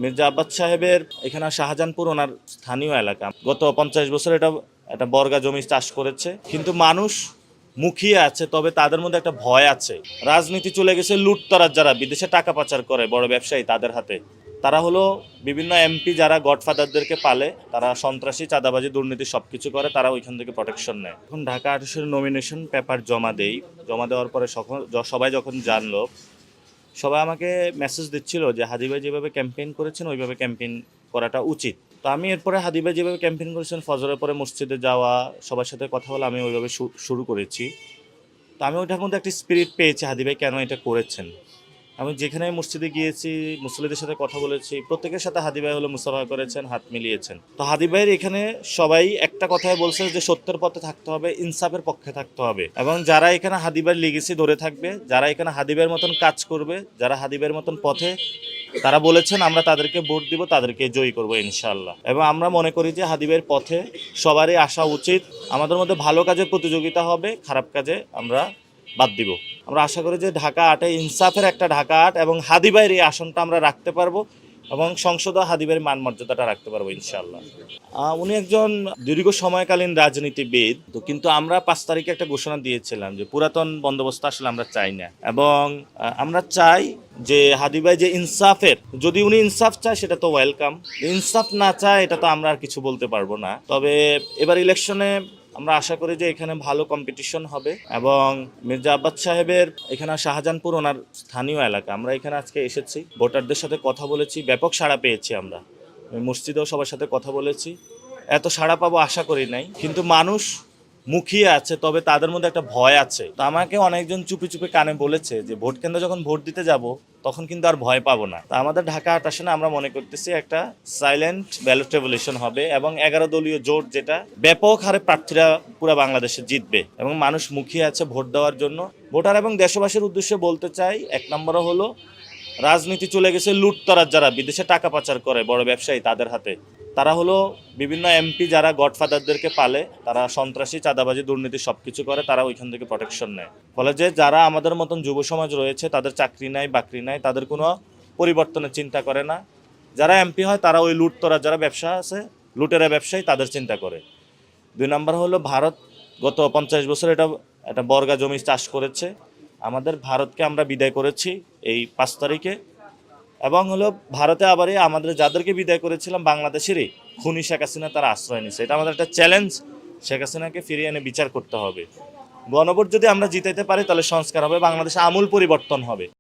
মির্জা আব্বাস সাহেবের এখানে শাহজাহানপুর ওনার স্থানীয় এলাকা। গত 50 বছর এটা একটা বর্গা জমি চাষ করেছে, কিন্তু মানুষ মুখিয়ে আছে, তবে তাদের মধ্যে একটা ভয় আছে। রাজনীতি চলে গেছে লুটতরাজ, যারা বিদেশে টাকা পাচার করে বড় ব্যবসায়ী তাদের হাতে। তারা হলো বিভিন্ন এমপি যারা গডফাদারদেরকে পালে, তারা সন্ত্রাসী, চাঁদাবাজি, দুর্নীতি সবকিছু করে, তারা ওইখান থেকে প্রোটেকশন নেয়। এখন ঢাকা 18 নমিনেশন পেপার জমা দেই। জমা দেওয়ার পরে সবাই যখন জানলো, সবাই আমাকে মেসেজ দিচ্ছিল যে হাদি ভাই যেভাবে ক্যাম্পেইন করেছেন ওইভাবে ক্যাম্পেইন করাটা উচিত। তো আমি এরপরে হাদি ভাই যেভাবে ক্যাম্পেইন করেছেন, ফজরের পরে মসজিদে যাওয়া, সবার সাথে কথা বলা, আমি ওইভাবে শুরু করেছি। তো আমি ওইটার মধ্যে একটা স্পিরিট পেয়েছি হাদি ভাই কেন এটা করেছেন। আমি যেখানে মসজিদে গিয়েছি, মুসল্লিদের সাথে কথা বলেছি, প্রত্যেকের সাথে হাদি ভাই হলো মুসাফা করেছেন, হাত মিলিয়েছেন। তো হাদি ভাইয়ের এখানে সবাই একটা কথাই বলছে যে সত্যের পথে থাকতে হবে, ইনসাফের পক্ষে থাকতে হবে, এবং যারা এখানে হাদি ভাইয়ের লিগেসি ধরে থাকবে, যারা এখানে হাদি ভাইয়ের মতন কাজ করবে, যারা হাদি ভাইয়ের মতন পথে, তারা বলেছেন আমরা তাদেরকে ভোট দিব, তাদেরকে জয়ী করবো ইনশাআল্লাহ। এবং আমরা মনে করি যে হাদি ভাইয়ের পথে সবারই আসা উচিত। আমাদের মধ্যে ভালো কাজে প্রতিযোগিতা হবে, খারাপ কাজে আমরা বাদ দিব। আমরা আশা করি যে ঢাকা ৮-এ ইনসাফের একটা ঢাকা ৮ এবং হাদি ভাইয়ের এই আসনটা আমরা রাখতে পারবো, এবং সংসদে হাদি ভাইয়ের মান মর্যাদাটা রাখতে পারবো ইনশাআল্লাহ। উনি একজন দীর্ঘ সময়কালীন রাজনীতিবিদ, তো কিন্তু আমরা ৫ তারিখে একটা ঘোষণা দিয়েছিলাম যে পুরাতন বন্দোবস্ত আসলে আমরা চাই না, এবং আমরা চাই যে হাদি ভাই যে ইনসাফের, যদি উনি ইনসাফ চায় সেটা তো ওয়েলকাম, ইনসাফ না চায় এটা তো আমরা আর কিছু বলতে পারবো না। তবে এবার ইলেকশনে আমরা আশা করি যে এখানে ভালো কম্পিটিশন হবে, এবং মির্জা আব্বাস সাহেবের এখানে শাহজাহানপুর ওনার স্থানীয় এলাকা। আমরা এখানে আজকে এসেছি, ভোটারদের সাথে কথা বলেছি, ব্যাপক সাড়া পেয়েছি। আমরা মসজিদেও সবার সাথে কথা বলেছি, এত সাড়া পাবো আশা করি নাই, কিন্তু মানুষ মুখিয়ে আছে, তবে তাদের মধ্যে একটা ভয় আছে। তো আমাকে অনেকজন চুপি চুপি কানে বলেছে যে ভোট কেন্দ্রে যখন ভোট দিতে যাব তখন কিন্তু আর ভয় পাবো না। তা আমাদের ঢাকা ৮ আসনে আমরা মনে করতেছি একটা সাইলেন্ট ব্যালট রেভলিউশন হবে, এবং 11 দলীয় জোট, যেটা ব্যাপক হারে প্রার্থীরা পুরো বাংলাদেশে জিতবে, এবং মানুষ মুখিয়ে আছে ভোট দেওয়ার জন্য। ভোটার এবং দেশবাসীর উদ্দেশ্যে বলতে চাই, 1 নম্বর হলো রাজনীতি চলে গেছে লুটতরাজ, যারা বিদেশে টাকা পাচার করে বড় ব্যবসায়ী তাদের হাতে। তারা হলো বিভিন্ন এমপি যারা গডফাদারদেরকে পালে, তারা সন্ত্রাসী, চাঁদাবাজি, দুর্নীতি সবকিছু করে, তারা ওইখান থেকে প্রোটেকশন নেয়। ফলে যে যারা আমাদের মতন যুব সমাজ রয়েছে, তাদের চাকরি নাই, বাকরি নাই, তাদের কোনো পরিবর্তনের চিন্তা করে না। যারা এমপি হয় তারা ওই লুটতরাজ, যারা ব্যবসা আছে, লুটেরা ব্যবসায়ী, তাদের চিন্তা করে। 2 নম্বর হলো ভারত গত 50 বছর এটা একটা বর্গা জমি চাষ করেছে। আমাদের ভারতকে আমরা বিদায় করেছি এই 5 তারিখে, এবং হলো ভারতে আবার আমাদের যাদেরকে বিদায় করেছিলাম বাংলাদেশেরই খুনি শেখ হাসিনা, তারা আশ্রয় নিচ্ছে। এটা আমাদের একটা চ্যালেঞ্জ, শেখ হাসিনাকে ফিরিয়ে এনে বিচার করতে হবে। গণভোট যদি আমরা জিতাইতে পারি তাহলে সংস্কার হবে, বাংলাদেশে আমূল পরিবর্তন হবে।